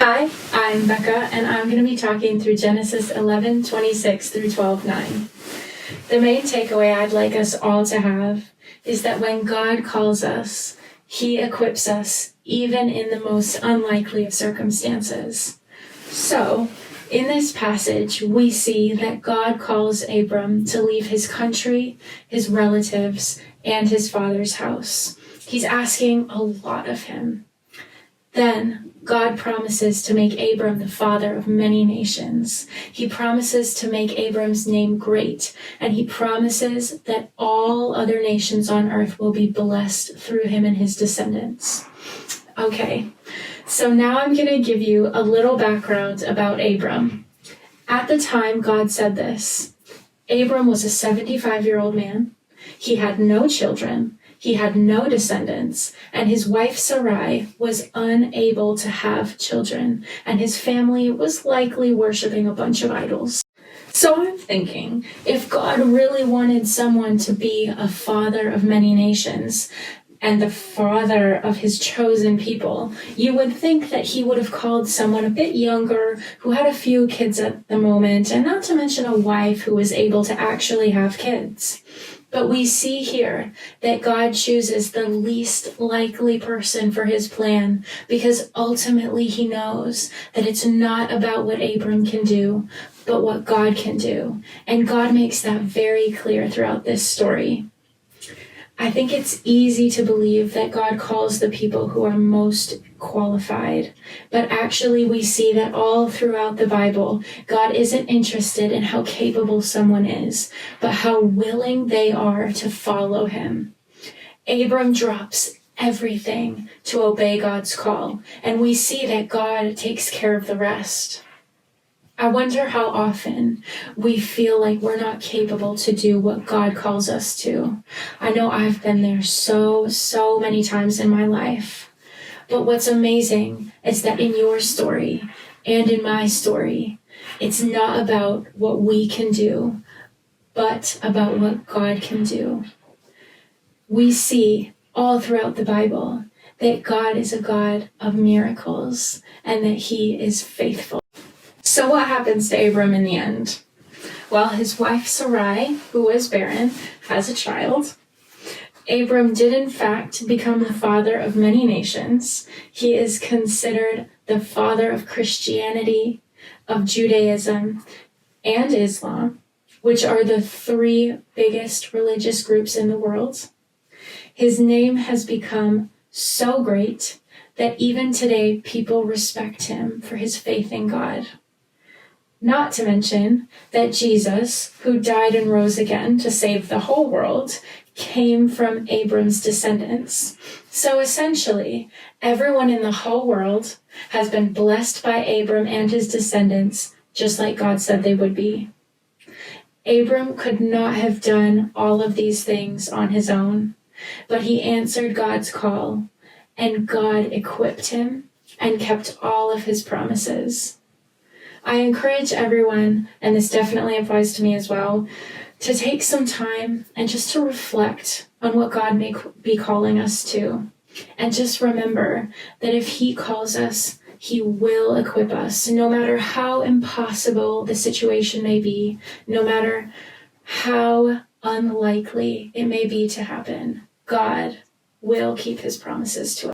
Hi, I'm Becca, and I'm going to be talking through Genesis 11:26 through 12:9. The main takeaway I'd like us all to have is that when God calls us, He equips us even in the most unlikely of circumstances. So, in this passage, we see that God calls Abram to leave his country, his relatives, and his father's house. He's asking a lot of him. Then God promises to make Abram the father of many nations. He promises to make Abram's name great, and he promises that all other nations on earth will be blessed through him and his descendants. Okay, so now I'm going to give you a little background about Abram. At the time God said this, Abram was a 75-year-old man. He had no children. He had no descendants, and his wife Sarai was unable to have children, and his family was likely worshiping a bunch of idols. So I'm thinking, if God really wanted someone to be a father of many nations, and the father of his chosen people, you would think that he would have called someone a bit younger, who had a few kids at the moment, and not to mention a wife who was able to actually have kids. But we see here that God chooses the least likely person for his plan, because ultimately he knows that it's not about what Abram can do, but what God can do. And God makes that very clear throughout this story. I think it's easy to believe that God calls the people who are most qualified, but actually we see that all throughout the Bible, God isn't interested in how capable someone is, but how willing they are to follow him. Abram drops everything to obey God's call, and we see that God takes care of the rest. I wonder how often we feel like we're not capable to do what God calls us to. I know I've been there so many times in my life. But what's amazing is that in your story and in my story, it's not about what we can do, but about what God can do. We see all throughout the Bible that God is a God of miracles and that he is faithful. So what happens to Abram in the end? Well, his wife Sarai, who was barren, has a child. Abram did in fact become the father of many nations. He is considered the father of Christianity, of Judaism, and Islam, which are the three biggest religious groups in the world. His name has become so great that even today people respect him for his faith in God. Not to mention that Jesus, who died and rose again to save the whole world, came from Abram's descendants. So essentially, everyone in the whole world has been blessed by Abram and his descendants, just like God said they would be. Abram could not have done all of these things on his own, but he answered God's call, and God equipped him and kept all of his promises. I encourage everyone, and this definitely applies to me as well, to take some time and just to reflect on what God may be calling us to. And just remember that if he calls us, he will equip us, no matter how impossible the situation may be, no matter how unlikely it may be to happen. God will keep his promises to us.